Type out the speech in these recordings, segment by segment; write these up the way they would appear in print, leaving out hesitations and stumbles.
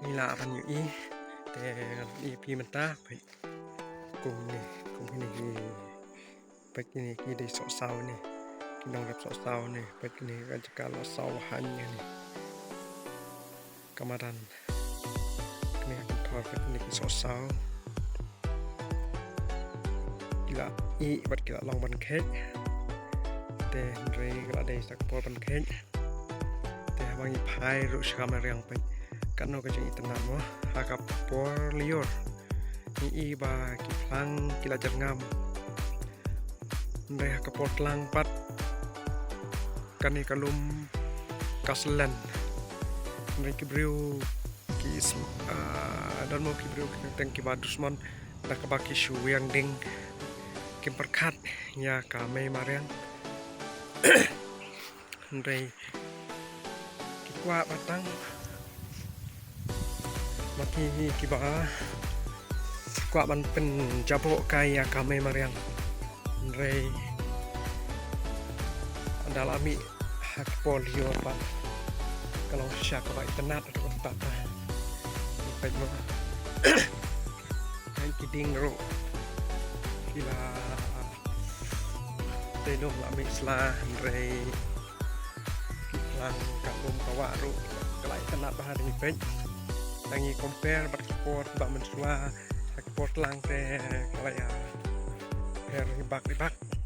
nila pan yu i te i pi menta pai cùng này pai kini ki dei so sau ni kinong rep so sau ni pai kini kan kalau sau hanya ni kamaran kini akan thor pai kini so sau kila i bat kila long ban khet te re kila dei sak por ban khet te bang i phai ru sham riang pai kan no ka jeng itanan mo hakap por lior ni i ba ki plang kila jangam re hakap por tlang pat kan ni kalum kaslan re ki briu ki dan mo ki briu teng ki badusman nak baki shu yang ding kim perkat ya kame mariang re ki kwa batang maki kiba kwa ban pen jabo kaya kame mariang re dalami hak polio pa kalau syak ba itenat atau tata ipet mo kan kiding ro kila tenong lami sla re lang kalum kawaru kelai tenat bahari ipet tangi compare bat sport ba mensua sport lang te kala ya her ribak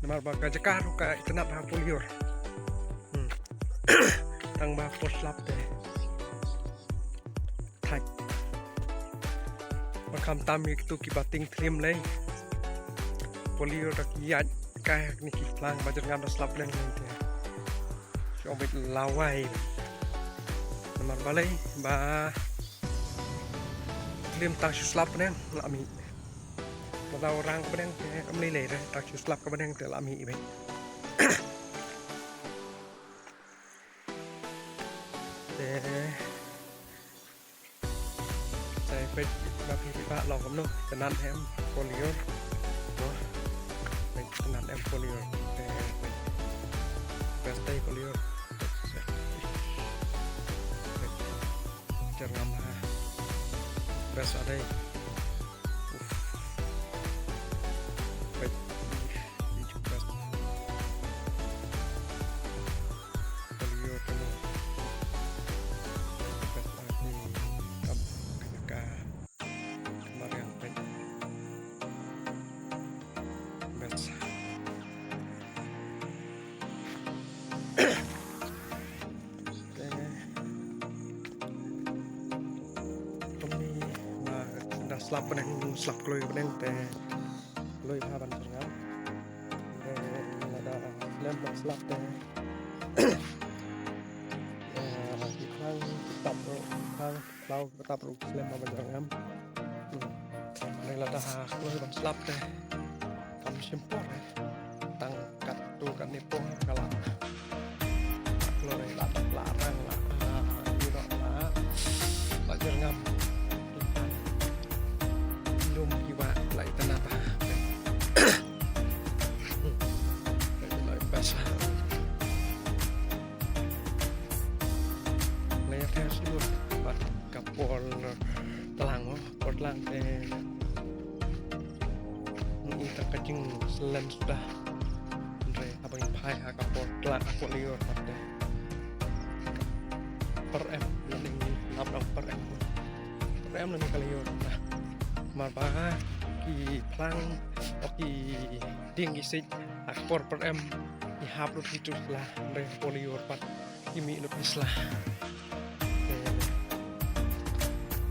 namar ba ka jakar ka itanap ha pulior tang ba poslap te thak makam tamik tu ki bating trim lei pulior tak yat ka ni ki lang ba jangam slap leng te so bit lawai namar balai ba lim tak slap neng lami kalau orang kemudian kembali lagi tak slap kemudian ke lami ini saya pet bagi pak log kamu tenan em polio tenan em polio pesta polio jangan best ada slap peneng slap kloy peneng te kloy haban sengam ada lem slap te ikang tetap ikang lau tetap lem haban sengam neng lada kloy ban slap te kam simpor tang kat tu kan nipo kala kloy larang lah iro lah bajar ngam kiwa lại tên là lại basa lấy theo luôn bắt cặp bol telang bol telang teh ini terkacing selen sudah Andre abang pai cặp bol telang aku liur pada per m ini 6 per m lebih kali liur nah marba ki plang ki ding isik akpor per em ni hap lu itu lah re polio pat kimi lu islah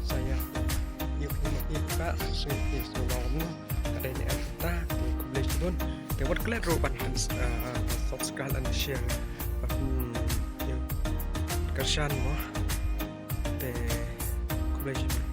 saya yuk ni ka sui solom kada ni kita boleh turun te wat klet ro ban subscribe and share yuk kersan mo te boleh